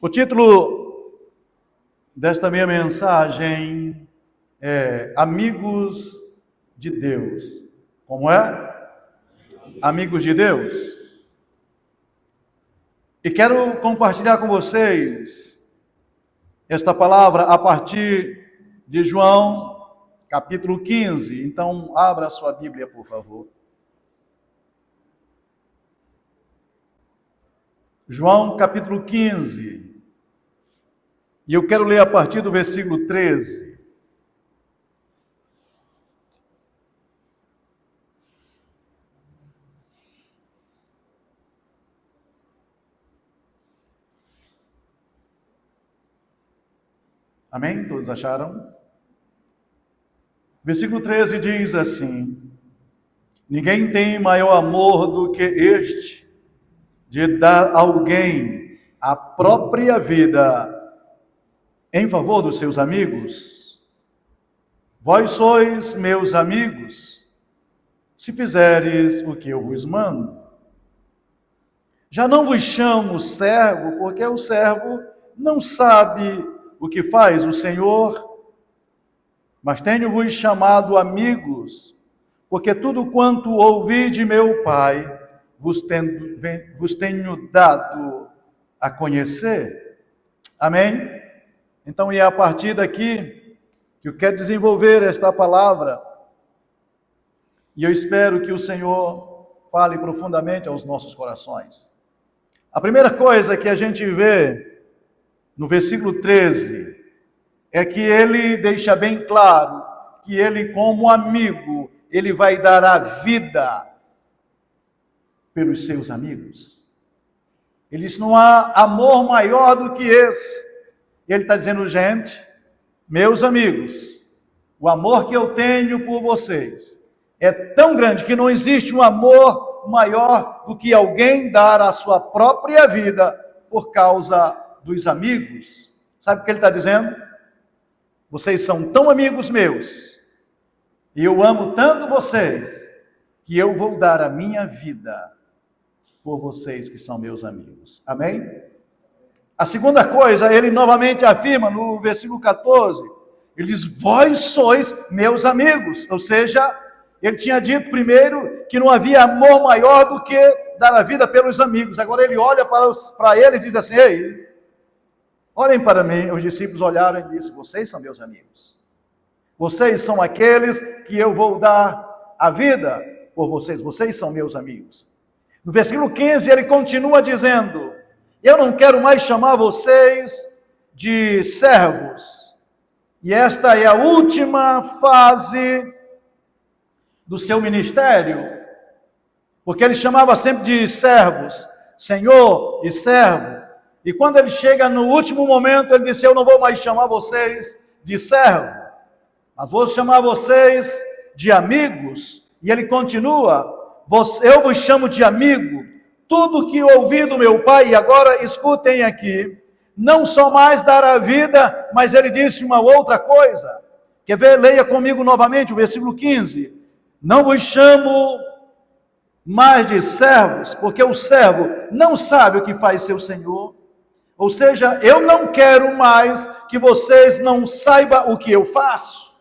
O título desta minha mensagem é Amigos de Deus. Como é? Amigos de Deus. E quero compartilhar com vocês esta palavra a partir de João, capítulo 15. Então, abra a sua Bíblia, por favor. João, capítulo 15. E eu quero ler a partir do versículo 13. Amém? Todos acharam? Versículo 13 diz assim: ninguém tem maior amor do que este, de dar a alguém a própria vida em favor dos seus amigos. Vós sois meus amigos, se fizeres o que eu vos mando. Já não vos chamo servo, porque o servo não sabe o que faz o Senhor, mas tenho-vos chamado amigos, porque tudo quanto ouvi de meu Pai, vos tenho dado a conhecer. Amém? Então, é a partir daqui que eu quero desenvolver esta palavra, e eu espero que o Senhor fale profundamente aos nossos corações. A primeira coisa que a gente vê no versículo 13 é que ele deixa bem claro que ele, como amigo, ele vai dar a vida pelos seus amigos. Ele diz: não há amor maior do que esse. Ele está dizendo: gente, meus amigos, o amor que eu tenho por vocês é tão grande que não existe um amor maior do que alguém dar a sua própria vida por causa dos amigos. Sabe o que ele está dizendo? Vocês são tão amigos meus, e eu amo tanto vocês, que eu vou dar a minha vida por vocês que são meus amigos. Amém? A segunda coisa, ele novamente afirma no versículo 14, ele diz: vós sois meus amigos. Ou seja, ele tinha dito primeiro que não havia amor maior do que dar a vida pelos amigos. Agora ele olha para eles e diz assim: ei, olhem para mim. Os discípulos olharam e disseram: vocês são meus amigos. Vocês são aqueles que eu vou dar a vida por vocês. Vocês são meus amigos. No versículo 15 ele continua dizendo: eu não quero mais chamar vocês de servos. E esta é a última fase do seu ministério, porque ele chamava sempre de servos, Senhor e servo. E quando ele chega no último momento, ele disse: eu não vou mais chamar vocês de servo, mas vou chamar vocês de amigos. E ele continua: eu vos chamo de amigo. Tudo que ouvi do meu Pai, e agora escutem aqui, não só mais dar a vida, mas ele disse uma outra coisa. Quer ver? Leia comigo novamente o versículo 15. Não vos chamo mais de servos, porque o servo não sabe o que faz seu senhor. Ou seja, eu não quero mais que vocês não saibam o que eu faço.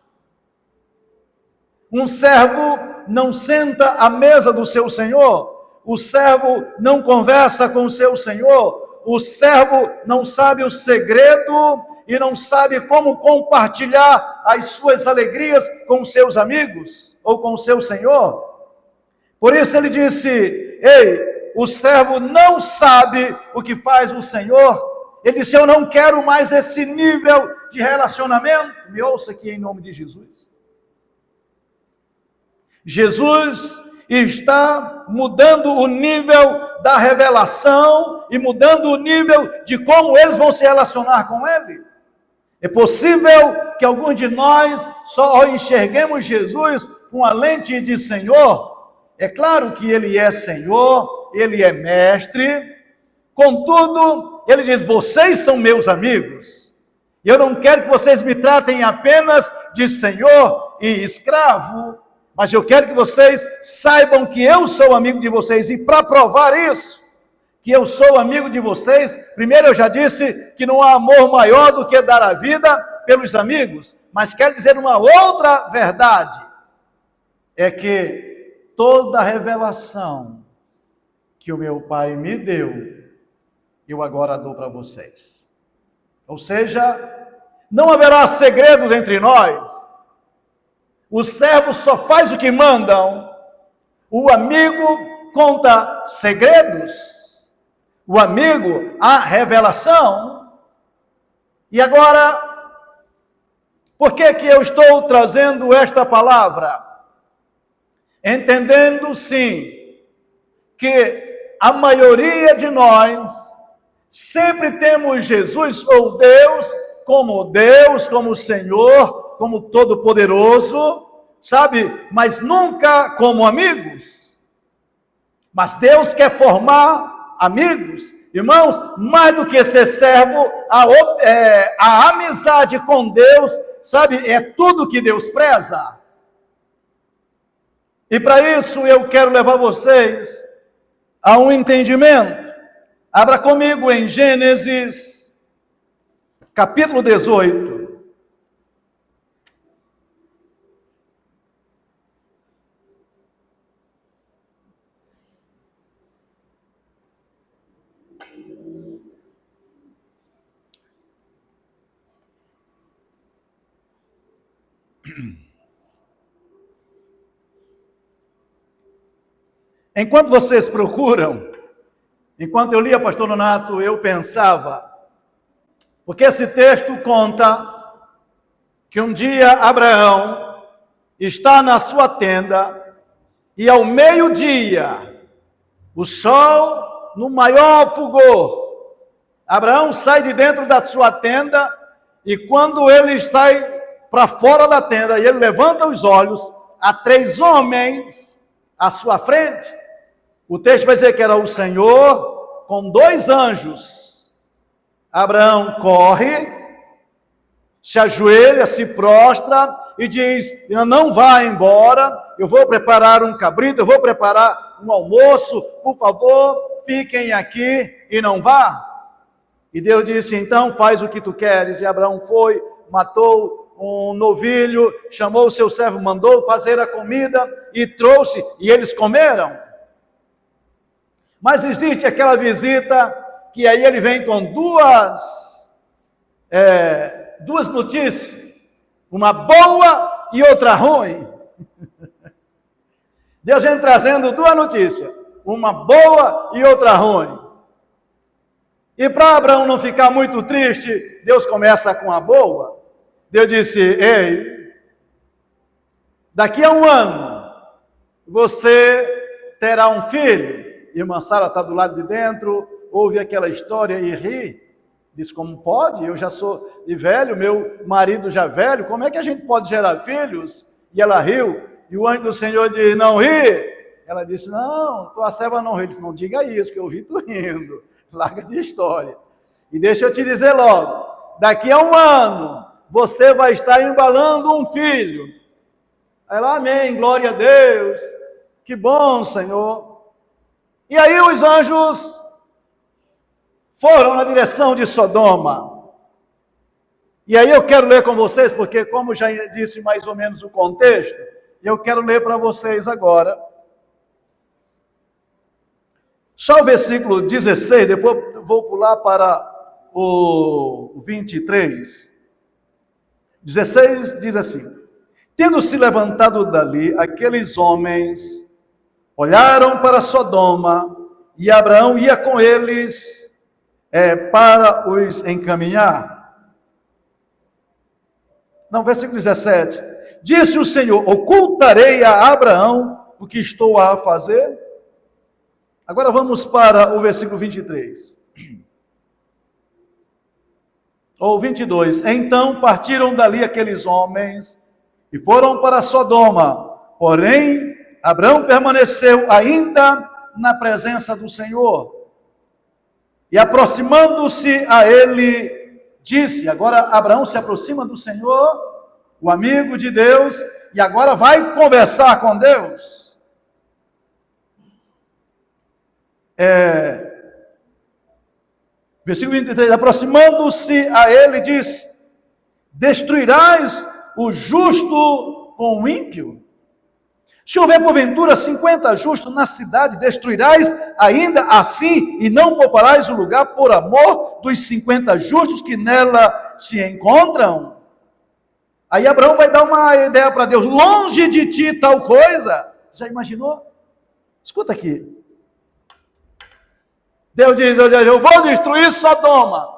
Um servo não senta à mesa do seu senhor. O servo não conversa com o seu senhor. O servo não sabe o segredo e não sabe como compartilhar as suas alegrias com os seus amigos ou com o seu senhor. Por isso ele disse: ei, o servo não sabe o que faz o senhor. Ele disse: eu não quero mais esse nível de relacionamento. Me ouça aqui em nome de Jesus. Jesus está mudando o nível da revelação e mudando o nível de como eles vão se relacionar com Ele. É possível que alguns de nós só enxerguemos Jesus com a lente de Senhor. É claro que Ele é Senhor, Ele é Mestre. Contudo, Ele diz: vocês são meus amigos. Eu não quero que vocês me tratem apenas de Senhor e escravo, mas eu quero que vocês saibam que eu sou amigo de vocês. E para provar isso, que eu sou amigo de vocês. Primeiro eu já disse que não há amor maior do que dar a vida pelos amigos, mas quero dizer uma outra verdade, é que toda revelação que o meu Pai me deu, eu agora dou para vocês. Ou seja, não haverá segredos entre nós. O servo só faz o que mandam. O amigo conta segredos. O amigo, a revelação. E agora, por que eu estou trazendo esta palavra? Entendendo, sim, que a maioria de nós sempre temos Jesus ou Deus, como Senhor, como Todo-Poderoso, sabe? Mas nunca como amigos. Mas Deus quer formar amigos. Irmãos, mais do que ser servo, a amizade com Deus, sabe? É tudo que Deus preza. E para isso eu quero levar vocês a um entendimento. Abra comigo em Gênesis, capítulo 18. Enquanto vocês procuram, enquanto eu lia, pastor Nonato, eu pensava, porque esse texto conta que um dia Abraão está na sua tenda e ao meio-dia, o sol no maior fulgor, Abraão sai de dentro da sua tenda e quando ele sai para fora da tenda e ele levanta os olhos, há 3 homens à sua frente. O texto vai dizer que era o Senhor com 2 anjos. Abraão corre, se ajoelha, se prostra e diz: não vá embora, eu vou preparar um cabrito, eu vou preparar um almoço, por favor, fiquem aqui e não vá. E Deus disse: então faz o que tu queres. E Abraão foi, matou um novilho, chamou o seu servo, mandou fazer a comida e trouxe, e eles comeram. Mas existe aquela visita que aí ele vem com duas notícias, uma boa e outra ruim. Deus vem trazendo 2 notícias, uma boa e outra ruim. E para Abraão não ficar muito triste, Deus começa com a boa. Deus disse: ei, daqui a 1 ano, você terá um filho. Irmã Sara está do lado de dentro, ouve aquela história e ri. Diz: como pode? Eu já sou de velho, meu marido já velho, como é que a gente pode gerar filhos? E ela riu, e o anjo do Senhor disse: não ri. Ela disse: não, tua serva não ri. Ele disse: não diga isso, que eu vi tu rindo. Larga de história. E deixa eu te dizer logo, daqui a 1 ano, você vai estar embalando um filho. Aí lá, amém, glória a Deus, que bom, Senhor. E aí os anjos foram na direção de Sodoma. E aí eu quero ler com vocês, porque como já disse mais ou menos o contexto, eu quero ler para vocês agora. Só o versículo 16, depois vou pular para o 23. 16 diz assim: tendo se levantado dali, aqueles homens olharam para Sodoma, e Abraão ia com eles para os encaminhar. Não, versículo 17. Disse o Senhor: ocultarei a Abraão o que estou a fazer? Agora vamos para o versículo 23. Ou 22. Então partiram dali aqueles homens e foram para Sodoma, porém Abraão permaneceu ainda na presença do Senhor. E aproximando-se a ele, disse: agora Abraão se aproxima do Senhor, o amigo de Deus, e agora vai conversar com Deus. Versículo 23, aproximando-se a ele, disse: destruirás o justo com o ímpio? Se houver porventura 50 justos na cidade, destruirás ainda assim e não pouparás o lugar por amor dos 50 justos que nela se encontram? Aí Abraão vai dar uma ideia para Deus: longe de ti tal coisa. Já imaginou? Escuta aqui. Deus diz: eu vou destruir Sodoma.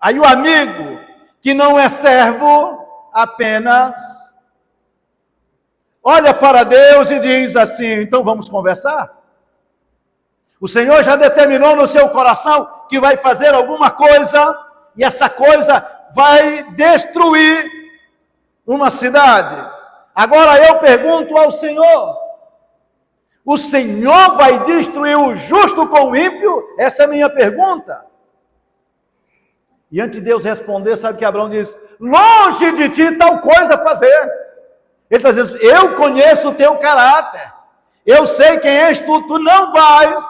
Aí o amigo, que não é servo, apenas olha para Deus e diz assim: então vamos conversar? O Senhor já determinou no seu coração que vai fazer alguma coisa, e essa coisa vai destruir uma cidade. Agora eu pergunto ao Senhor: o Senhor vai destruir o justo com o ímpio? Essa é a minha pergunta. E antes de Deus responder, sabe que Abraão diz: longe de ti tal coisa fazer. Ele está dizendo: eu conheço o teu caráter, eu sei quem és tu não vais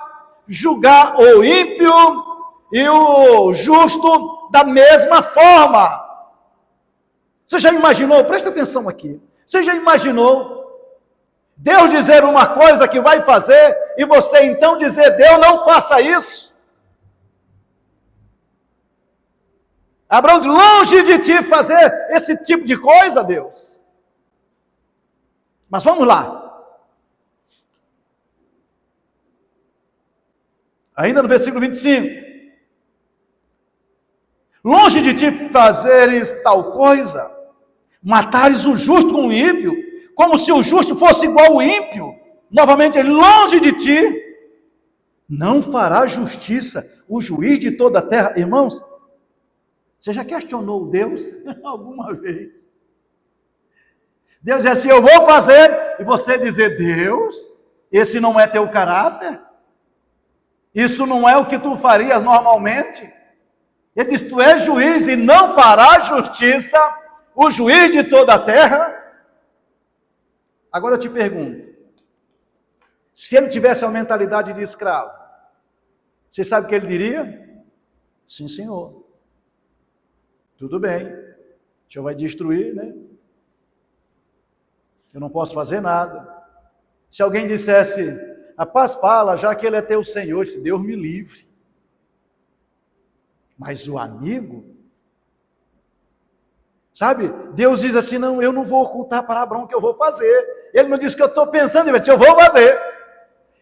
julgar o ímpio e o justo da mesma forma. Você já imaginou, presta atenção aqui, você já imaginou Deus dizer uma coisa que vai fazer e você então dizer: Deus, não faça isso? Abraão, longe de ti fazer esse tipo de coisa, Deus. Mas vamos lá. Ainda no versículo 25. Longe de ti fazeres tal coisa, matares o justo com o ímpio, como se o justo fosse igual ao ímpio. Novamente, longe de ti, não fará justiça o juiz de toda a terra. Irmãos, você já questionou Deus alguma vez? Deus diz assim: eu vou fazer, e você dizer: Deus, esse não é teu caráter? Isso não é o que tu farias normalmente? Ele diz: tu és juiz e não farás justiça, o juiz de toda a terra? Agora eu te pergunto, se ele tivesse a mentalidade de escravo, você sabe o que ele diria? Sim, senhor. Tudo bem, o senhor vai destruir, né? Eu não posso fazer nada. Se alguém dissesse: rapaz, fala, já que ele é teu senhor, disse: Deus me livre. Mas o amigo, sabe, Deus diz assim: não, eu não vou ocultar para Abraão o que eu vou fazer. Ele me disse que eu estou pensando, ele disse: eu vou fazer.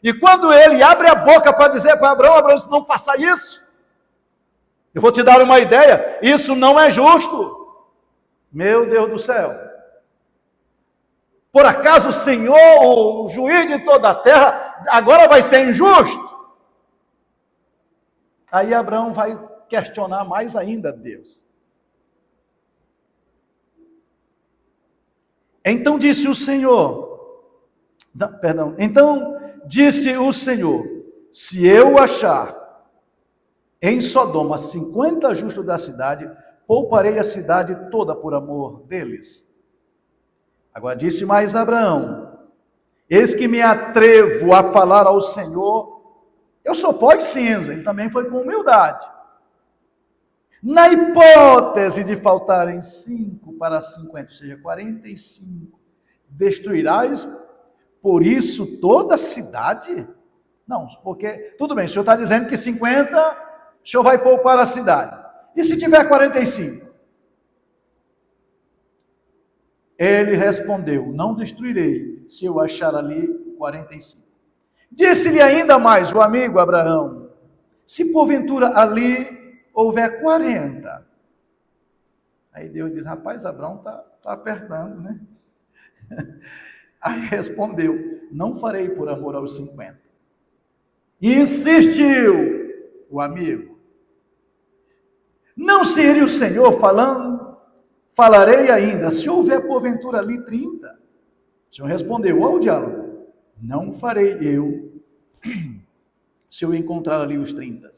E quando ele abre a boca para dizer para Abraão, Abraão disse: não faça isso. Eu vou te dar uma ideia, isso não é justo. Meu Deus do céu. Por acaso o Senhor, o juiz de toda a terra, agora vai ser injusto? Aí Abraão vai questionar mais ainda Deus. Então disse o Senhor, então disse o Senhor: se eu achar em Sodoma 50 justos da cidade, pouparei a cidade toda por amor deles. Agora disse mais Abraão: eis que me atrevo a falar ao Senhor, eu sou pó de cinza. Ele também foi com humildade. Na hipótese de faltarem 5 para 50, ou seja, 45, destruirás por isso toda a cidade? Não, porque, tudo bem, o senhor está dizendo que 50, o senhor vai poupar a cidade. E se tiver 45? Ele respondeu: não destruirei, se eu achar ali 45. Disse-lhe ainda mais o amigo Abraão: se porventura ali houver 40. Aí Deus diz: rapaz, Abraão está apertando, né? Aí respondeu: não farei por amor aos 50. Insistiu o amigo: não seria o Senhor falando? Falarei ainda, se houver porventura ali 30. O Senhor respondeu: olha o diálogo: não farei eu, se eu encontrar ali os 30.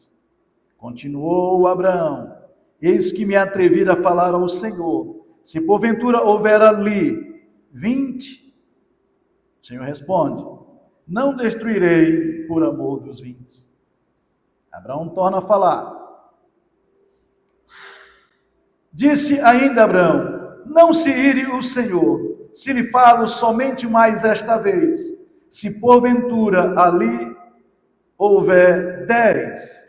Continuou Abraão: eis que me atrevi a falar ao Senhor, se porventura houver ali 20. O Senhor responde: não destruirei por amor dos 20. Abraão torna a falar. Disse ainda Abraão: não se ire o Senhor, se lhe falo somente mais esta vez, se porventura ali houver 10.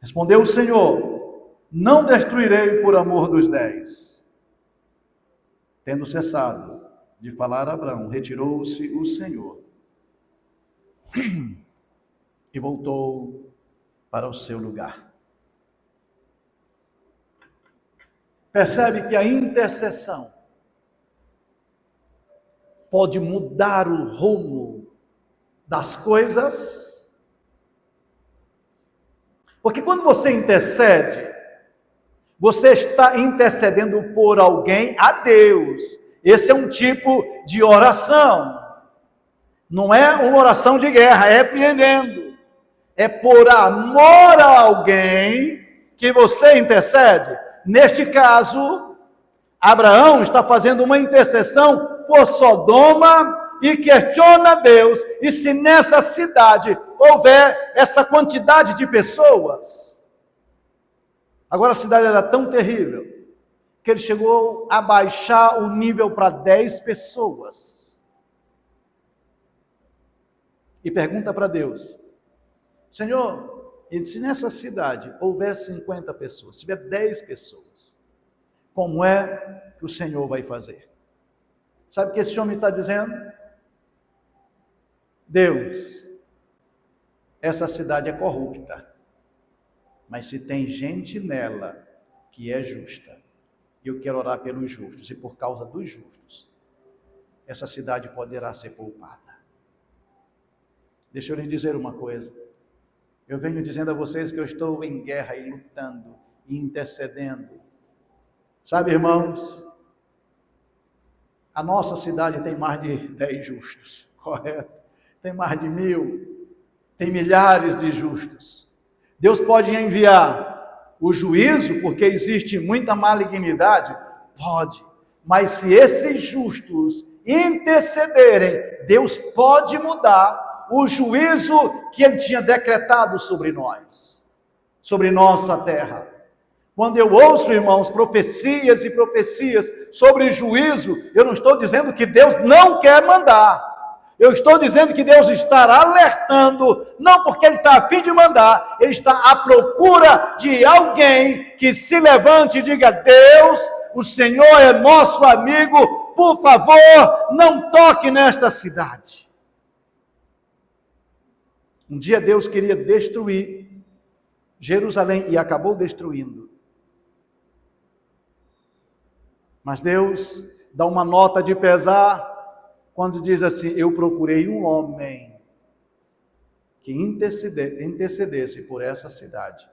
Respondeu o Senhor: não destruirei por amor dos 10. Tendo cessado de falar Abraão, retirou-se o Senhor e voltou para o seu lugar. Percebe que a intercessão pode mudar o rumo das coisas? Porque quando você intercede, você está intercedendo por alguém a Deus. Esse é um tipo de oração. Não é uma oração de guerra, é repreendendo. É por amor a alguém que você intercede. Neste caso, Abraão está fazendo uma intercessão por Sodoma e questiona Deus. E se nessa cidade houver essa quantidade de pessoas? Agora a cidade era tão terrível que ele chegou a baixar o nível para 10 pessoas. E pergunta para Deus: Senhor, e se nessa cidade houver 50 pessoas, se tiver 10 pessoas, como é que o Senhor vai fazer? Sabe o que esse homem está dizendo? Deus, essa cidade é corrupta, mas se tem gente nela que é justa, eu quero orar pelos justos, e por causa dos justos, essa cidade poderá ser poupada. Deixa eu lhes dizer uma coisa. Eu venho dizendo a vocês que eu estou em guerra e lutando e intercedendo. Sabe, irmãos, a nossa cidade tem mais de 10 justos, correto? Tem mais de 1000, tem milhares de justos. Deus pode enviar o juízo, porque existe muita malignidade? Pode. Mas se esses justos intercederem, Deus pode mudar o juízo que ele tinha decretado sobre nós, sobre nossa terra. Quando eu ouço, irmãos, profecias e profecias sobre juízo, eu não estou dizendo que Deus não quer mandar. Eu estou dizendo que Deus está alertando, não porque Ele está a fim de mandar, Ele está à procura de alguém que se levante e diga: Deus, o Senhor é nosso amigo, por favor, não toque nesta cidade. Um dia Deus queria destruir Jerusalém e acabou destruindo. Mas Deus dá uma nota de pesar quando diz assim: eu procurei um homem que intercedesse por essa cidade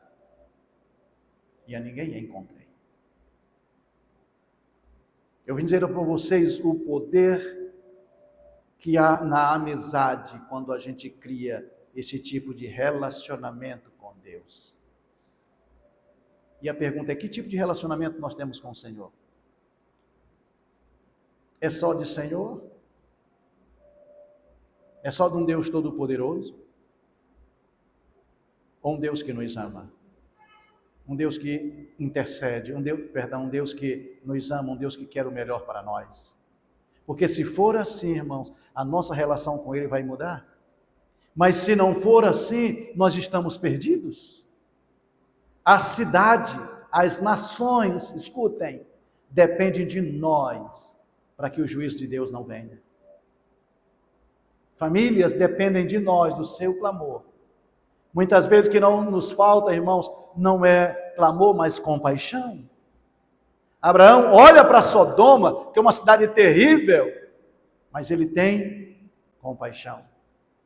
e a ninguém encontrei. Eu vim dizer para vocês o poder que há na amizade quando a gente cria esse tipo de relacionamento com Deus. E a pergunta é: que tipo de relacionamento nós temos com o Senhor? É só de Senhor? É só de um Deus todo-poderoso? Ou um Deus que nos ama? Um Deus que intercede, um Deus que nos ama, um Deus que quer o melhor para nós? Porque se for assim, irmãos, a nossa relação com Ele vai mudar. Mas se não for assim, nós estamos perdidos. A cidade, as nações, escutem, dependem de nós para que o juízo de Deus não venha. Famílias dependem de nós, do seu clamor. Muitas vezes o que não nos falta, irmãos, não é clamor, mas compaixão. Abraão olha para Sodoma, que é uma cidade terrível, mas ele tem compaixão.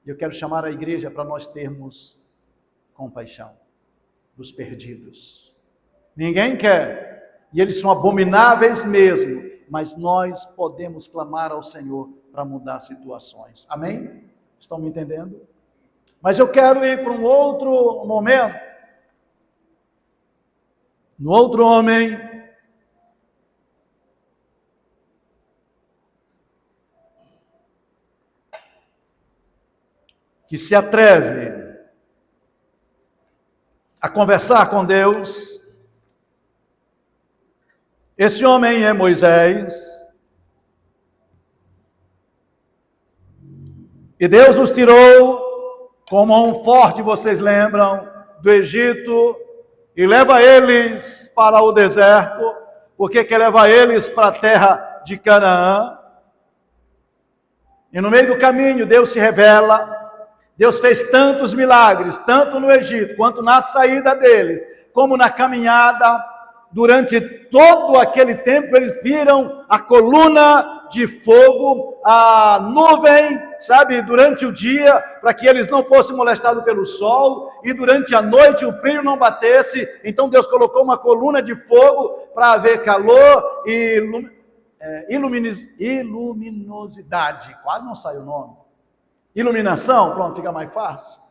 E eu quero chamar a igreja para nós termos compaixão dos perdidos. Ninguém quer, e eles são abomináveis mesmo, mas nós podemos clamar ao Senhor para mudar situações. Amém? Estão me entendendo? Mas eu quero ir para um outro momento. No outro homem que se atreve a conversar com Deus. Esse homem é Moisés. E Deus os tirou com mão forte, vocês lembram, do Egito, e leva eles para o deserto. Por que quer levar eles para a terra de Canaã? E no meio do caminho Deus se revela. Deus fez tantos milagres, tanto no Egito, quanto na saída deles, como na caminhada. Durante todo aquele tempo, eles viram a coluna de fogo, a nuvem, sabe, durante o dia, para que eles não fossem molestados pelo sol, e durante a noite o frio não batesse. Então Deus colocou uma coluna de fogo para haver calor e luminosidade. Quase não sai o nome. Iluminação, pronto, fica mais fácil.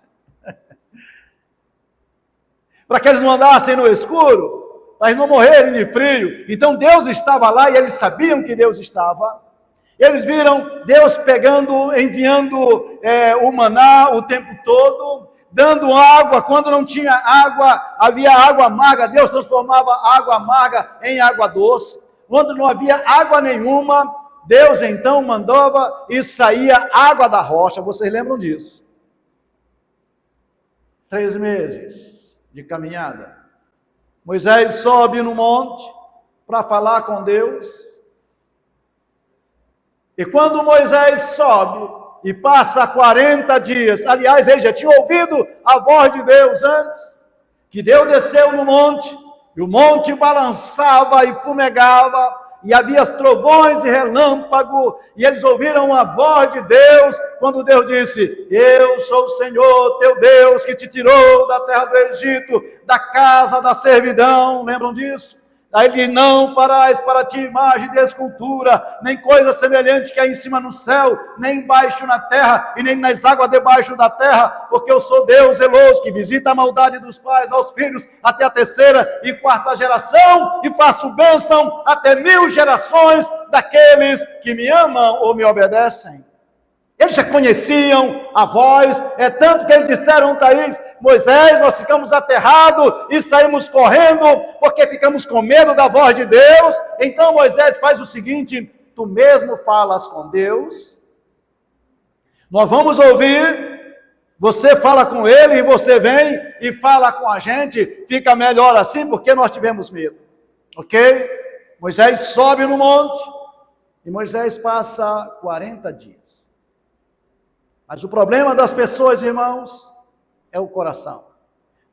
Para que eles não andassem no escuro, para eles não morrerem de frio. Então Deus estava lá e eles sabiam que Deus estava. Eles viram Deus enviando o maná o tempo todo, dando água. Quando não tinha água, havia água amarga. Deus transformava água amarga em água doce. Quando não havia água nenhuma, Deus então mandava e saía água da rocha. Vocês lembram disso? 3 meses de caminhada. Moisés sobe no monte para falar com Deus. E quando Moisés sobe e passa 40 dias, aliás, ele já tinha ouvido a voz de Deus antes, que Deus desceu no monte, e o monte balançava e fumegava, e havia trovões e relâmpago, e eles ouviram a voz de Deus, quando Deus disse: eu sou o Senhor teu Deus, que te tirou da terra do Egito, da casa da servidão. Lembram disso? Aí ele diz: não farás para ti imagem de escultura, nem coisa semelhante que há em cima no céu, nem embaixo na terra, e nem nas águas debaixo da terra, porque eu sou Deus zeloso, que visita a maldade dos pais aos filhos, até a 3ª e 4ª geração, e faço bênção até 1000 gerações daqueles que me amam ou me obedecem. Eles já conheciam a voz, é tanto que eles disseram, Thaís: Moisés, nós ficamos aterrados e saímos correndo, porque ficamos com medo da voz de Deus. Então Moisés faz o seguinte: tu mesmo falas com Deus, nós vamos ouvir, você fala com ele e você vem e fala com a gente, fica melhor assim, porque nós tivemos medo, ok? Moisés sobe no monte, e Moisés passa 40 dias. Mas o problema das pessoas, irmãos, é o coração.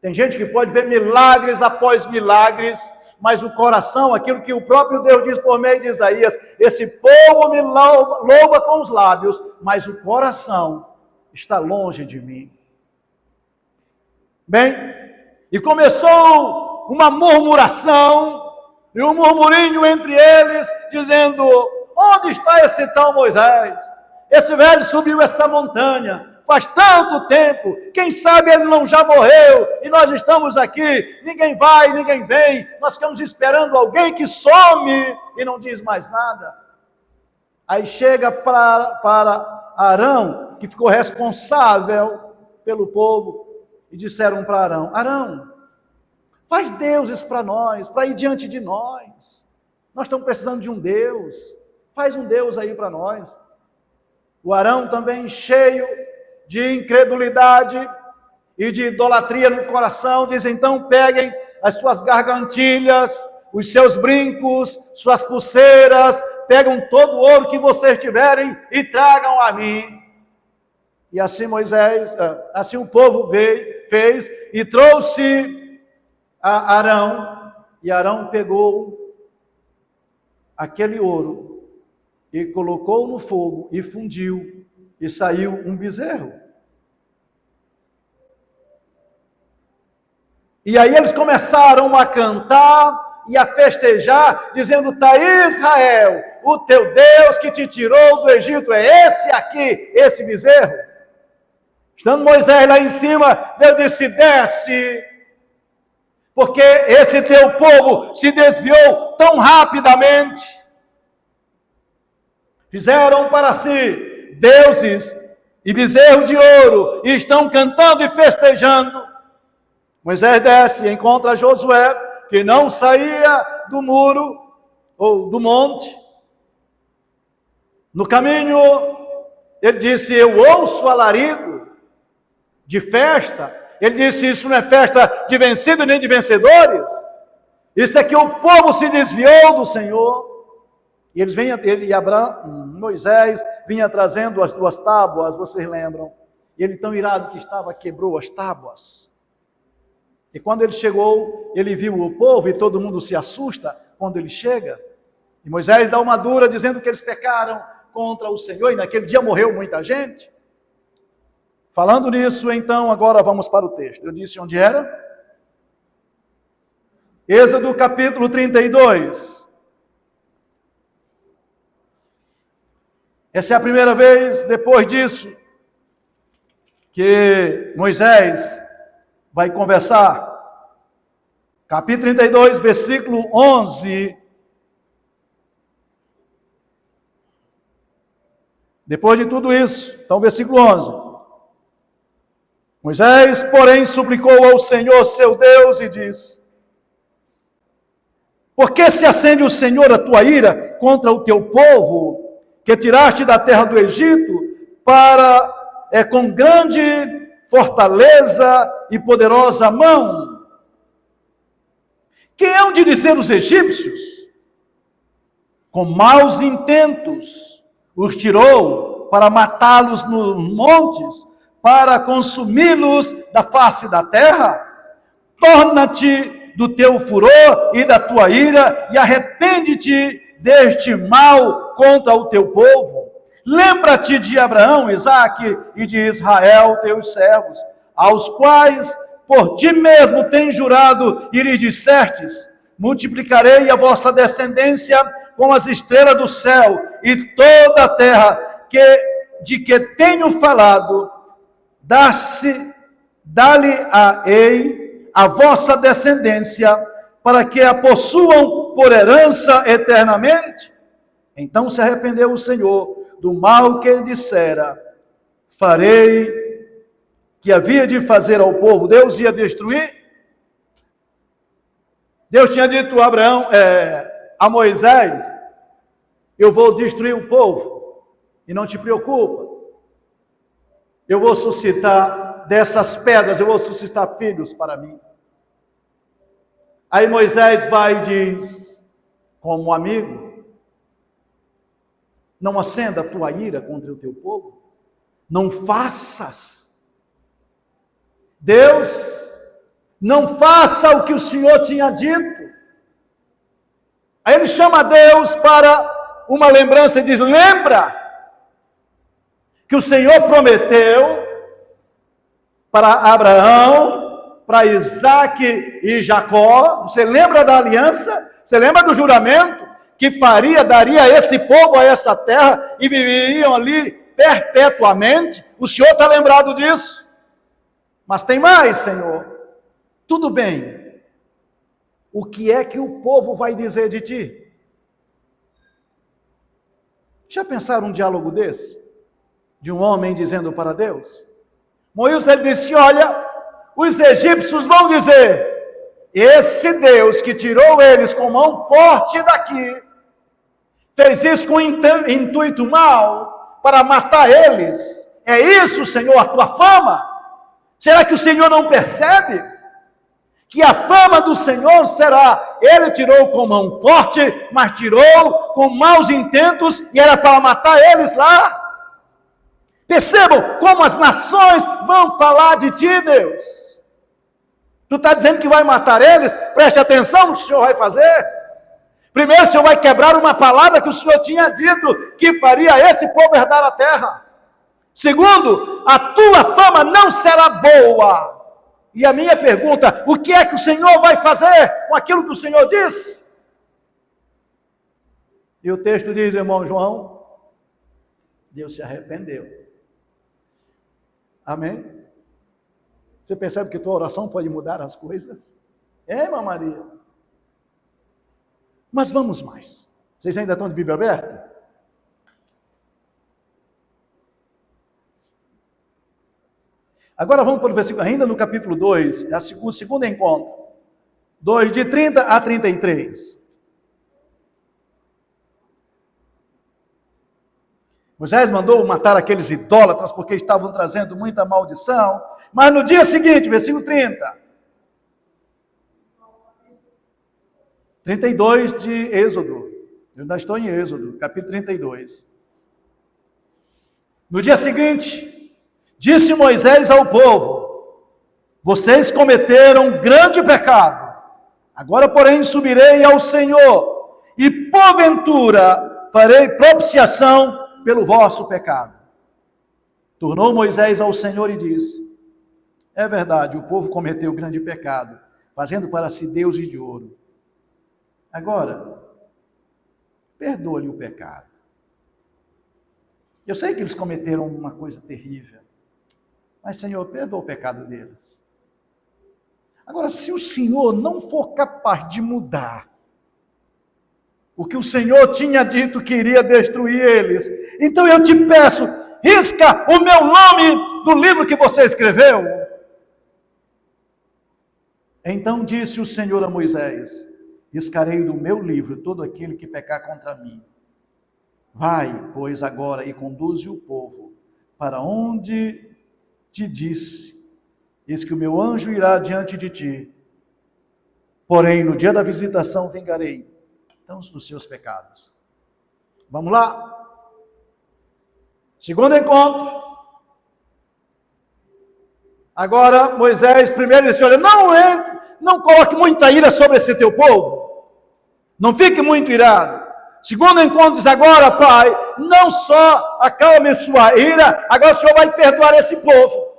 Tem gente que pode ver milagres após milagres, mas o coração, aquilo que o próprio Deus diz por meio de Isaías: esse povo me louva com os lábios, mas o coração está longe de mim. Bem, e começou uma murmuração, e um murmurinho entre eles, dizendo: onde está esse tal Moisés? Esse velho subiu essa montanha, faz tanto tempo, quem sabe ele não já morreu, e nós estamos aqui, ninguém vai, ninguém vem, nós ficamos esperando alguém que some e não diz mais nada. Aí chega para Arão, que ficou responsável pelo povo, e disseram para Arão: Arão, faz deuses para nós, para ir diante de nós estamos precisando de um Deus, faz um Deus aí para nós. O Arão também, cheio de incredulidade e de idolatria no coração, diz: então peguem as suas gargantilhas, os seus brincos, suas pulseiras, pegam todo o ouro que vocês tiverem e tragam a mim. E assim assim o povo fez e trouxe a Arão, e Arão pegou aquele ouro e colocou no fogo e fundiu, e saiu um bezerro. E aí eles começaram a cantar e a festejar, dizendo: tá Israel, o teu Deus que te tirou do Egito é esse aqui, esse bezerro. Estando Moisés lá em cima, Deus disse: desce, porque esse teu povo se desviou tão rapidamente. Fizeram para si deuses e bezerro de ouro, e estão cantando e festejando. Moisés desce e encontra Josué, que não saía do muro ou do monte. No caminho, ele disse: eu ouço alarido de festa. Ele disse: isso não é festa de vencidos nem de vencedores. Isso é que o povo se desviou do Senhor. E ele e Moisés vinha trazendo as 2 tábuas, vocês lembram? E ele, tão irado que estava, quebrou as tábuas. E quando ele chegou, ele viu o povo e todo mundo se assusta quando ele chega. E Moisés dá uma dura dizendo que eles pecaram contra o Senhor, e naquele dia morreu muita gente. Falando nisso, então, agora vamos para o texto. Eu disse onde era? Êxodo capítulo 32. Essa é a primeira vez, depois disso, que Moisés vai conversar. Capítulo 32, versículo 11. Depois de tudo isso, então versículo 11. Moisés, porém, suplicou ao Senhor seu Deus e disse: por que se acende o Senhor a tua ira contra o teu povo, que tiraste da terra do Egito, com grande fortaleza e poderosa mão? Que hão de dizer os egípcios? Com maus intentos os tirou para matá-los nos montes, para consumi-los da face da terra? Torna-te do teu furor e da tua ira, e arrepende-te deste mal contra o teu povo. Lembra-te de Abraão, Isaque e de Israel, teus servos, aos quais por ti mesmo tens jurado, e lhes dissestes: multiplicarei a vossa descendência como as estrelas do céu, e toda a terra de que tenho falado, dá-lhe-ei a vossa descendência, para que a possuam por herança eternamente. Então se arrependeu o Senhor do mal que ele dissera: farei, que havia de fazer ao povo. Deus ia destruir. Deus tinha dito a Moisés: eu vou destruir o povo, e não te preocupa, eu vou suscitar dessas pedras, eu vou suscitar filhos para mim. Aí Moisés vai e diz, como amigo: não acenda a tua ira contra o teu povo, não faças. Deus, não faça o que o Senhor tinha dito. Aí ele chama Deus para uma lembrança e diz: lembra que o Senhor prometeu para Abraão, para Isaque e Jacó. Você lembra da aliança? Você lembra do juramento? Que daria a esse povo, a essa terra, e viveriam ali perpetuamente. O Senhor está lembrado disso? Mas tem mais, Senhor. Tudo bem. O que é que o povo vai dizer de ti? Já pensaram um diálogo desse? De um homem dizendo para Deus? Moisés, ele disse: olha, os egípcios vão dizer: esse Deus que tirou eles com mão forte daqui, fez isso com intuito mau, para matar eles. É isso, Senhor, a tua fama? Será que o Senhor não percebe? Que a fama do Senhor será: ele tirou com mão forte, mas tirou com maus intentos, e era para matar eles lá. Percebam como as nações vão falar de ti, Deus. Tu está dizendo que vai matar eles? Preste atenção no que o Senhor vai fazer. Primeiro, o Senhor vai quebrar uma palavra que o Senhor tinha dito, que faria esse povo herdar a terra. Segundo, a tua fama não será boa. E a minha pergunta: o que é que o Senhor vai fazer com aquilo que o Senhor diz? E o texto diz, irmão João, Deus se arrependeu. Amém? Você percebe que tua oração pode mudar as coisas? Irmã Maria. Mas vamos mais. Vocês ainda estão de Bíblia aberta? Agora vamos para o versículo, ainda no capítulo 2, é o segundo encontro. 2, de 30 a 33. Moisés mandou matar aqueles idólatras porque estavam trazendo muita maldição. Mas no dia seguinte, versículo 30. 32 de Êxodo. Eu ainda estou em Êxodo, capítulo 32. No dia seguinte, disse Moisés ao povo: vocês cometeram grande pecado. Agora, porém, subirei ao Senhor e, porventura, farei propiciação pelo vosso pecado. Tornou Moisés ao Senhor e disse: é verdade, o povo cometeu grande pecado, fazendo para si deuses de ouro. Agora, perdoa-lhe o pecado. Eu sei que eles cometeram uma coisa terrível, mas, Senhor, perdoa o pecado deles. Agora, se o Senhor não for capaz de mudar o que o Senhor tinha dito que iria destruir eles, então eu te peço, risca o meu nome do livro que você escreveu. Então disse o Senhor a Moisés: riscarei do meu livro todo aquele que pecar contra mim. Vai, pois, agora e conduze o povo para onde te disse. Eis que o meu anjo irá diante de ti. Porém, no dia da visitação vingarei então os seus pecados. Vamos lá. Segundo encontro. Agora, Moisés primeiro disse: olha, não coloque muita ira sobre esse teu povo. Não fique muito irado. Segundo encontro diz: agora, Pai, não só acalme sua ira, agora o Senhor vai perdoar esse povo.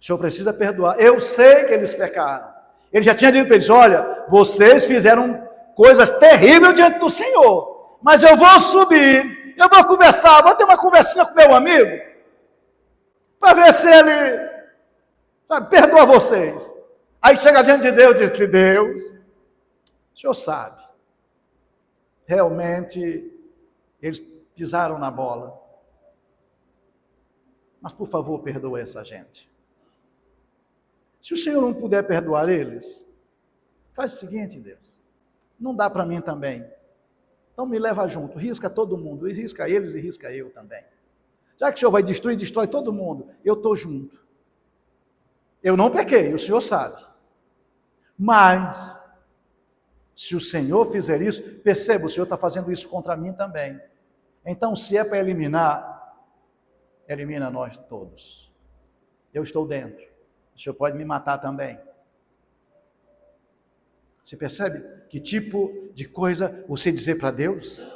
O Senhor precisa perdoar. Eu sei que eles pecaram. Ele já tinha dito para eles: olha, vocês fizeram coisas terríveis diante do Senhor, mas eu vou subir, eu vou conversar, vou ter uma conversinha com meu amigo, para ver se ele, perdoa vocês. Aí chega diante de Deus e diz: Deus, o Senhor sabe, realmente eles pisaram na bola, mas por favor, perdoa essa gente. Se o Senhor não puder perdoar eles, faz o seguinte, Deus, não dá para mim também. Então me leva junto, risca todo mundo, e risca eles e risca eu também. Já que o Senhor vai destruir, destrói todo mundo, eu estou junto. Eu não pequei, o Senhor sabe. Mas, se o Senhor fizer isso, perceba, o Senhor está fazendo isso contra mim também. Então, se é para eliminar, elimina nós todos. Eu estou dentro. O Senhor pode me matar também. Você percebe que tipo de coisa você dizer para Deus?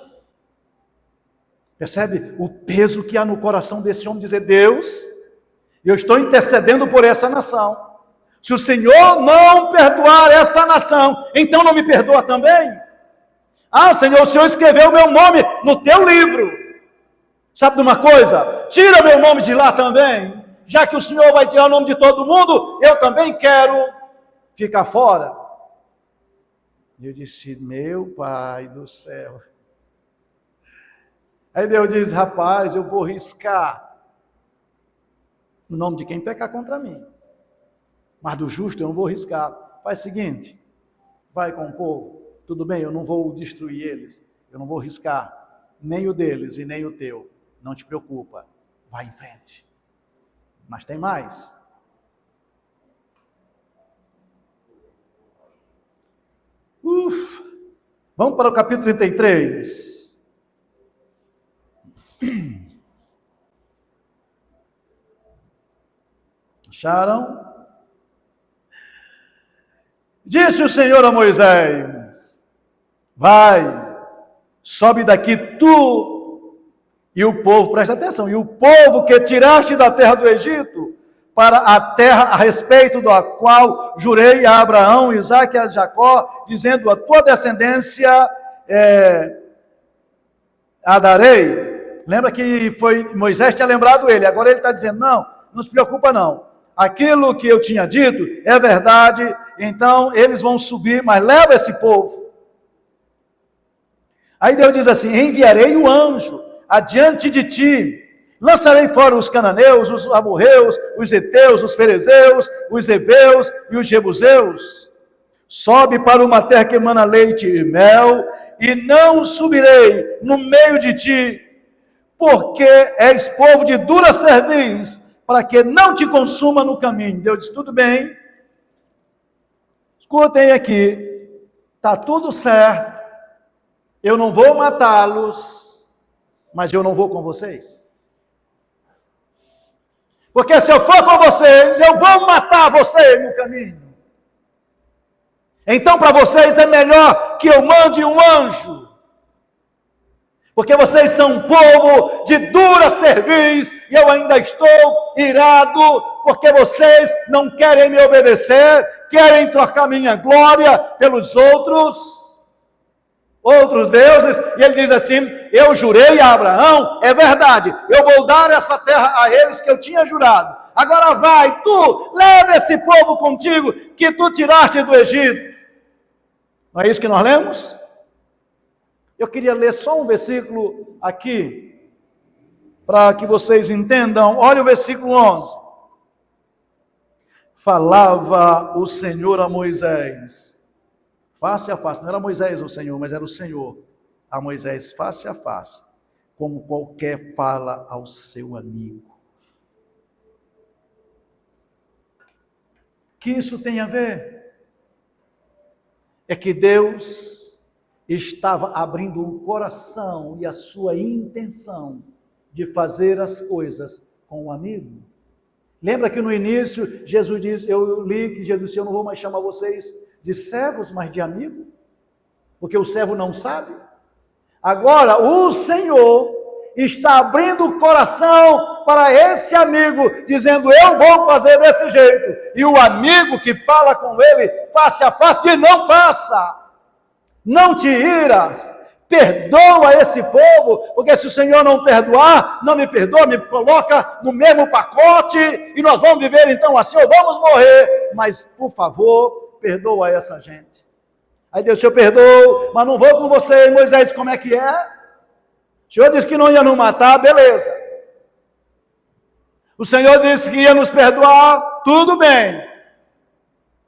Percebe o peso que há no coração desse homem dizer: Deus, eu estou intercedendo por essa nação. Se o Senhor não perdoar esta nação, então não me perdoa também? Ah, Senhor, o Senhor escreveu o meu nome no teu livro. Sabe de uma coisa? Tira meu nome de lá também. Já que o Senhor vai tirar o nome de todo mundo, eu também quero ficar fora. E eu disse: meu Pai do céu. Aí Deus diz: rapaz, eu vou riscar o nome de quem pecar contra mim. Mas do justo eu não vou riscar. Faz o seguinte, vai com o povo. Tudo bem, eu não vou destruir eles. Eu não vou riscar nem o deles e nem o teu. Não te preocupa, vai em frente. Mas tem mais. Vamos para o capítulo 33. Acharam? Disse o Senhor a Moisés: vai, sobe daqui tu e o povo, presta atenção, e o povo que tiraste da terra do Egito, para a terra a respeito da qual jurei a Abraão, Isaque e a Jacó, dizendo: a tua descendência a darei. Lembra que Moisés tinha lembrado ele, agora ele está dizendo: não se preocupa não. Aquilo que eu tinha dito é verdade, então eles vão subir, mas leva esse povo. Aí Deus diz assim: enviarei o anjo adiante de ti, lançarei fora os cananeus, os amorreus, os heteus, os ferezeus, os heveus e os jebuseus. Sobe para uma terra que emana leite e mel, e não subirei no meio de ti, porque és povo de dura cerviz, para que não te consuma no caminho. Deus diz: tudo bem, escutem aqui, está tudo certo, eu não vou matá-los, mas eu não vou com vocês. Porque se eu for com vocês, eu vou matar vocês no caminho. Então, para vocês é melhor que eu mande um anjo, porque vocês são um povo de dura cerviz, e eu ainda estou irado, porque vocês não querem me obedecer, querem trocar minha glória pelos outros deuses. E ele diz assim: eu jurei a Abraão, é verdade, eu vou dar essa terra a eles que eu tinha jurado. Agora vai, tu, leva esse povo contigo, que tu tiraste do Egito. Não é isso que nós lemos? Eu queria ler só um versículo aqui, para que vocês entendam. Olha o versículo 11. Falava o Senhor a Moisés, face a face. Não era Moisés o Senhor, mas era o Senhor a Moisés face a face, como qualquer fala ao seu amigo. O que isso tem a ver? É que Deus estava abrindo o coração e a sua intenção de fazer as coisas com o amigo. Lembra que no início Jesus diz, eu li que Jesus disse: eu não vou mais chamar vocês de servos, mas de amigo, porque o servo não sabe. Agora o Senhor está abrindo o coração para esse amigo, dizendo: eu vou fazer desse jeito. E o amigo que fala com ele face a face diz: não faça, não te iras, perdoa esse povo, porque se o Senhor não perdoar, não me perdoa, me coloca no mesmo pacote, e nós vamos viver então assim, ou vamos morrer, mas por favor, perdoa essa gente. Aí Deus: eu perdoo, mas não vou com você. Moisés: como é que é? O Senhor disse que não ia nos matar, beleza. O Senhor disse que ia nos perdoar, tudo bem.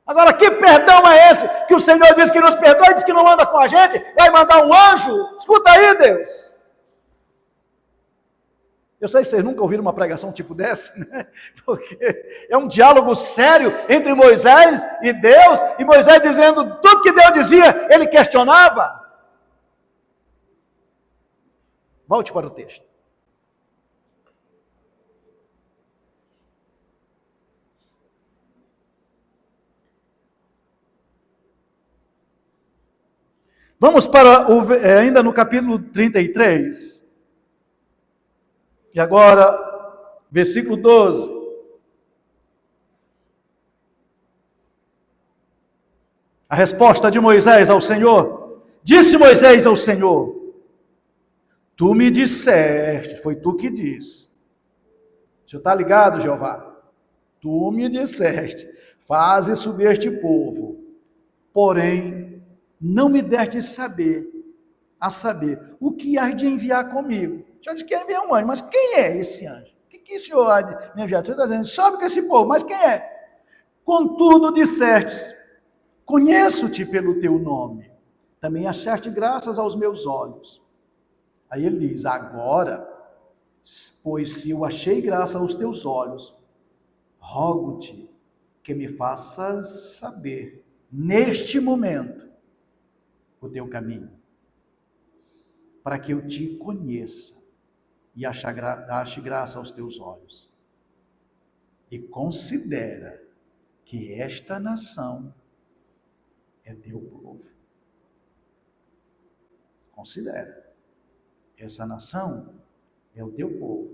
Agora, que perdão é esse? Que o Senhor disse que nos perdoa e disse que não anda com a gente, vai mandar um anjo? Escuta aí, Deus. Eu sei que vocês nunca ouviram uma pregação tipo dessa, né? Porque é um diálogo sério entre Moisés e Deus, e Moisés dizendo tudo que Deus dizia, ele questionava. Volte para o texto. Vamos para ainda no capítulo 33. E agora, versículo 12. A resposta de Moisés ao Senhor. Disse Moisés ao Senhor: tu me disseste, foi tu que disse. O senhor está ligado, Jeová? Tu me disseste: faze subir este povo, porém não me deste a saber o que hás de enviar comigo. O senhor disse que ia enviar um anjo, mas quem é esse anjo? O que o senhor há de me enviar? O senhor está dizendo: sobe com esse povo, mas quem é? Contudo disseste: conheço-te pelo teu nome, também achaste graças aos meus olhos. Aí ele diz: agora, pois se eu achei graça aos teus olhos, rogo-te que me faças saber, neste momento, o teu caminho, para que eu te conheça e ache graça aos teus olhos. E considera que esta nação é teu povo. Considera. Essa nação é o teu povo.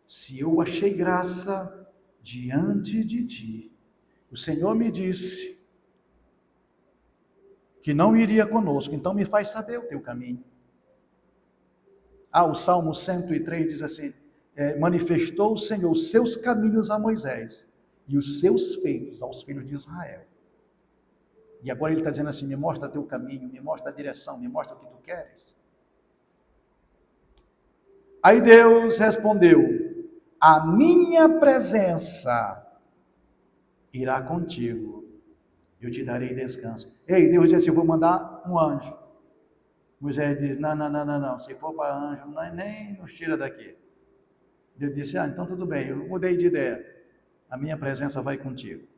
Se eu achei graça diante de ti, o Senhor me disse que não iria conosco, então me faz saber o teu caminho. O Salmo 103 diz assim: manifestou o Senhor os seus caminhos a Moisés e os seus feitos aos filhos de Israel. E agora ele está dizendo assim: me mostra teu caminho, me mostra a direção, me mostra o que tu queres. Aí Deus respondeu: a minha presença irá contigo, eu te darei descanso. Ei, Deus disse: eu vou mandar um anjo. Moisés diz: não, se for para anjo, nem nos tira daqui. Deus disse: então tudo bem, eu mudei de ideia, a minha presença vai contigo.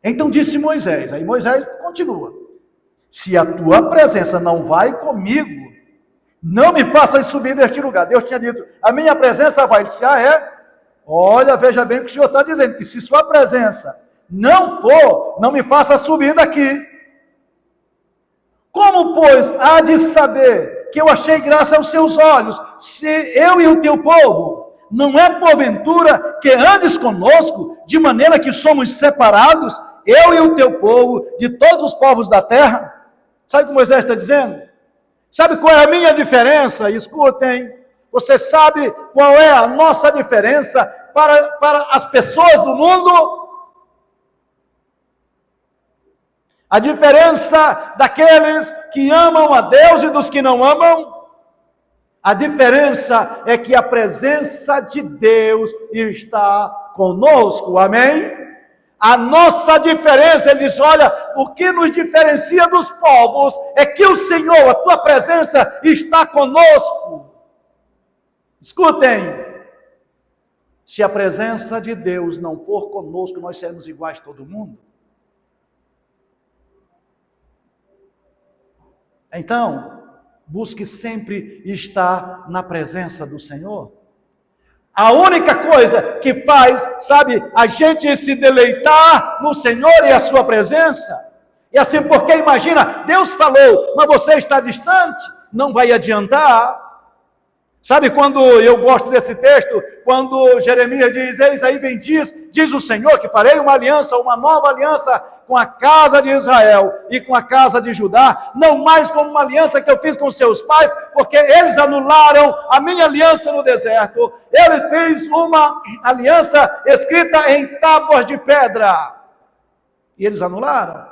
Então disse Moisés, aí Moisés continua: se a tua presença não vai comigo, não me faças subir deste lugar. Deus tinha dito: a minha presença vai. Ele disse: é? Olha, veja bem o que o Senhor está dizendo, que se sua presença não for, não me faça subir daqui. Como, pois, há de saber que eu achei graça aos seus olhos, se eu e o teu povo, não é porventura que andes conosco, de maneira que somos separados, eu e o teu povo, de todos os povos da terra? Sabe o que Moisés está dizendo? Sabe qual é a minha diferença? Escutem, você sabe qual é a nossa diferença para as pessoas do mundo? A diferença daqueles que amam a Deus e dos que não amam? A diferença é que a presença de Deus está conosco, amém? A nossa diferença, ele diz: olha, o que nos diferencia dos povos é que o Senhor, a tua presença está conosco. Escutem, se a presença de Deus não for conosco, nós seremos iguais a todo mundo. Então, busque sempre estar na presença do Senhor. A única coisa que faz, sabe, a gente se deleitar no Senhor e a sua presença. E assim, porque imagina, Deus falou, mas você está distante, não vai adiantar. Sabe quando eu gosto desse texto, quando Jeremias diz: eis aí vem diz o Senhor, que farei uma aliança, uma nova aliança com a casa de Israel e com a casa de Judá, não mais como uma aliança que eu fiz com seus pais, porque eles anularam a minha aliança no deserto. Eles fizeram uma aliança escrita em tábuas de pedra, e eles anularam.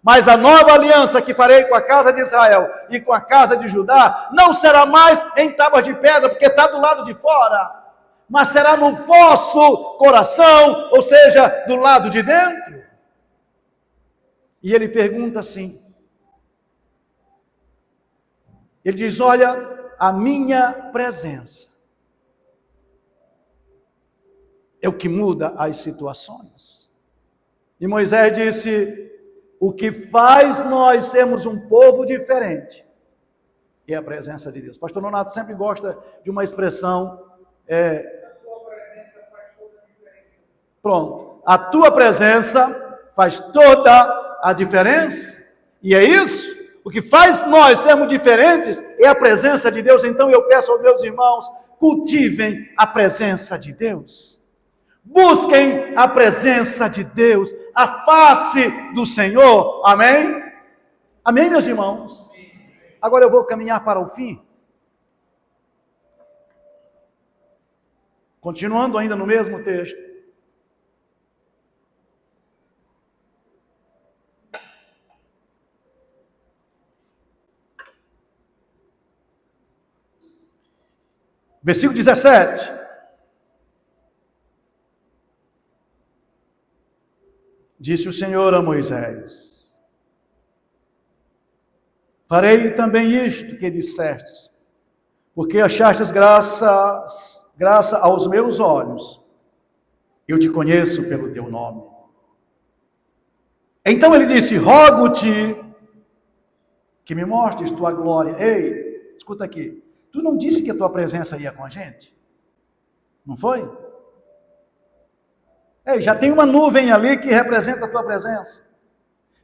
Mas a nova aliança que farei com a casa de Israel e com a casa de Judá não será mais em tábuas de pedra, porque está do lado de fora, mas será no vosso coração, ou seja, do lado de dentro. E ele pergunta assim, ele diz: olha, a minha presença é o que muda as situações. E Moisés disse: o que faz nós sermos um povo diferente é a presença de Deus. Pastor Nonato sempre gosta de uma expressão, pronto, a tua presença faz toda a diferença, e é isso, o que faz nós sermos diferentes é a presença de Deus. Então eu peço aos meus irmãos, cultivem a presença de Deus. Busquem a presença de Deus, a face do Senhor, amém? Amém, meus irmãos? Agora eu vou caminhar para o fim. Continuando ainda no mesmo texto. Versículo 17. Disse o Senhor a Moisés: farei também isto que dissestes, porque achastes graça aos meus olhos, eu te conheço pelo teu nome. Então ele disse: rogo-te que me mostres tua glória. Ei, escuta aqui, tu não disse que a tua presença ia com a gente? Não foi? Já tem uma nuvem ali que representa a tua presença.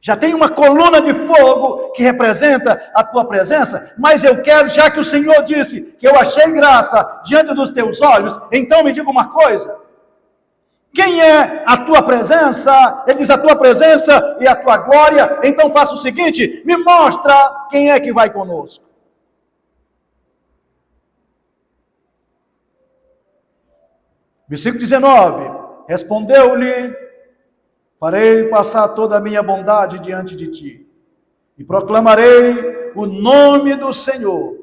Já tem uma coluna de fogo que representa a tua presença. Mas eu quero, já que o Senhor disse que eu achei graça diante dos teus olhos, então me diga uma coisa. Quem é a tua presença? Ele diz: a tua presença e a tua glória. Então faça o seguinte, me mostra quem é que vai conosco. Versículo 19. Respondeu-lhe: farei passar toda a minha bondade diante de ti, e proclamarei o nome do Senhor.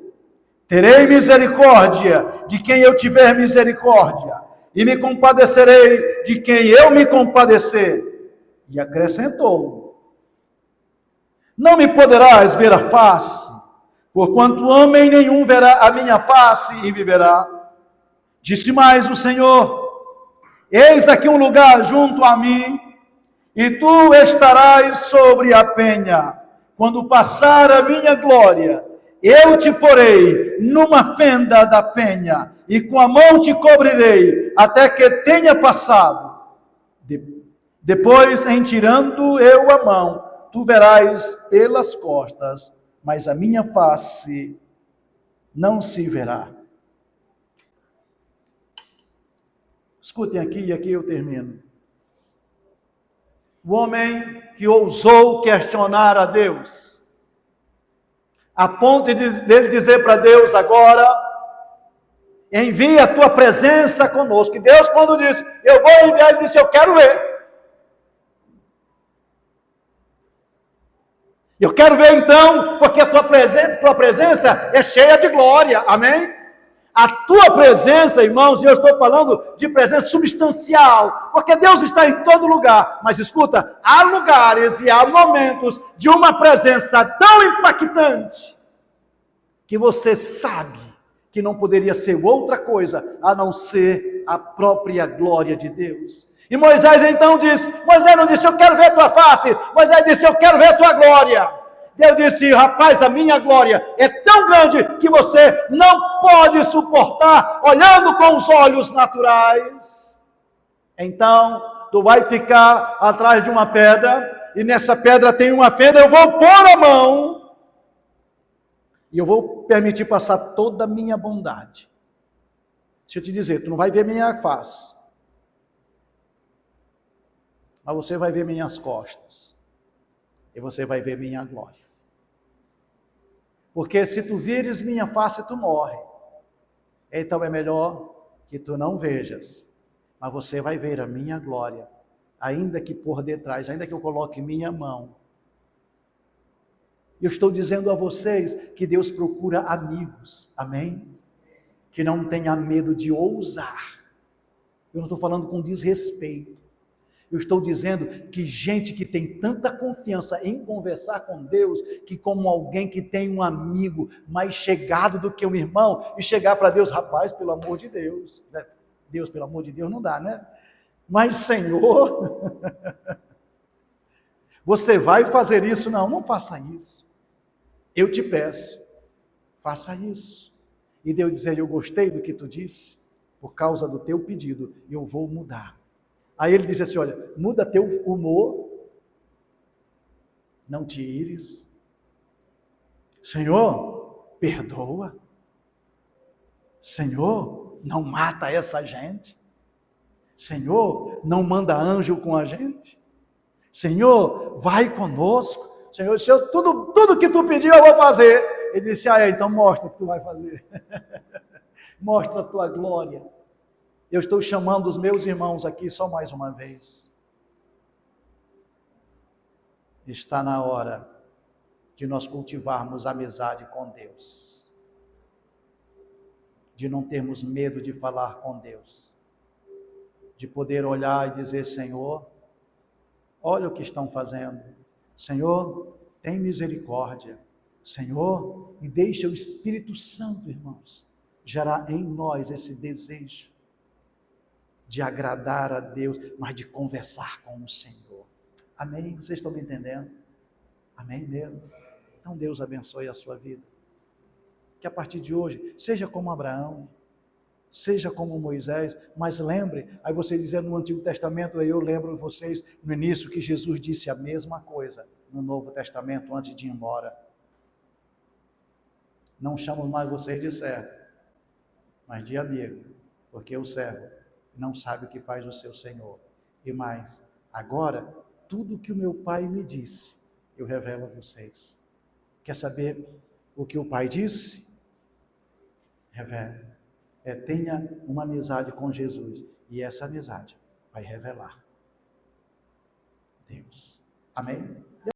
Terei misericórdia de quem eu tiver misericórdia, e me compadecerei de quem eu me compadecer. E acrescentou: não me poderás ver a face, porquanto homem nenhum verá a minha face e viverá. Disse mais o Senhor: eis aqui um lugar junto a mim, e tu estarás sobre a penha. Quando passar a minha glória, eu te porei numa fenda da penha, e com a mão te cobrirei, até que tenha passado. Depois, em tirando eu a mão, tu verás pelas costas, mas a minha face não se verá. Escutem aqui, e aqui eu termino. O homem que ousou questionar a Deus, a ponto dele dizer para Deus agora: envia a tua presença conosco. E Deus, quando disse, eu vou enviar, ele disse, eu quero ver. Eu quero ver então, porque a tua presença é cheia de glória, amém? A tua presença, irmãos, e eu estou falando de presença substancial, porque Deus está em todo lugar, mas escuta, há lugares e há momentos de uma presença tão impactante, que você sabe que não poderia ser outra coisa, a não ser a própria glória de Deus. E Moisés então disse, Moisés não disse, eu quero ver a tua face, Moisés disse, eu quero ver a tua glória. Deus disse, rapaz, a minha glória é tão grande que você não pode suportar olhando com os olhos naturais. Então, tu vai ficar atrás de uma pedra, e nessa pedra tem uma fenda, eu vou pôr a mão, e eu vou permitir passar toda a minha bondade. Deixa eu te dizer, tu não vai ver minha face, mas você vai ver minhas costas, e você vai ver minha glória. Porque se tu vires minha face, tu morre. Então é melhor que tu não vejas, mas você vai ver a minha glória, ainda que por detrás, ainda que eu coloque minha mão. Eu estou dizendo a vocês que Deus procura amigos, amém? Que não tenha medo de ousar. Eu não estou falando com desrespeito. Eu estou dizendo que gente que tem tanta confiança em conversar com Deus, que como alguém que tem um amigo mais chegado do que um irmão, e chegar para Deus, rapaz, pelo amor de Deus, Deus, pelo amor de Deus, não dá, né? Mas Senhor, você vai fazer isso? Não, não faça isso. Eu te peço, faça isso. E Deus dizer, eu gostei do que tu disse, por causa do teu pedido, eu vou mudar. Aí ele disse assim, olha, muda teu humor, não te ires. Senhor, perdoa. Senhor, não mata essa gente. Senhor, não manda anjo com a gente. Senhor, vai conosco. Senhor, tudo que tu pediu eu vou fazer. Ele disse, então mostra o que tu vai fazer. Mostra a tua glória. Eu estou chamando os meus irmãos aqui só mais uma vez. Está na hora de nós cultivarmos amizade com Deus. De não termos medo de falar com Deus. De poder olhar e dizer, Senhor, olha o que estão fazendo. Senhor, tem misericórdia. Senhor, e deixa o Espírito Santo, irmãos, gerar em nós esse desejo de agradar a Deus, mas de conversar com o Senhor. Amém? Vocês estão me entendendo? Amém mesmo? Então Deus abençoe a sua vida. Que a partir de hoje, seja como Abraão, seja como Moisés, mas lembre, aí você dizendo no Antigo Testamento, aí eu lembro vocês no início que Jesus disse a mesma coisa no Novo Testamento antes de ir embora. Não chamo mais vocês de servo, mas de amigo, porque o servo não sabe o que faz o seu Senhor. E mais, agora, tudo que o meu Pai me disse, eu revelo a vocês. Quer saber o que o Pai disse? Revele. Tenha uma amizade com Jesus, e essa amizade vai revelar Deus. Amém?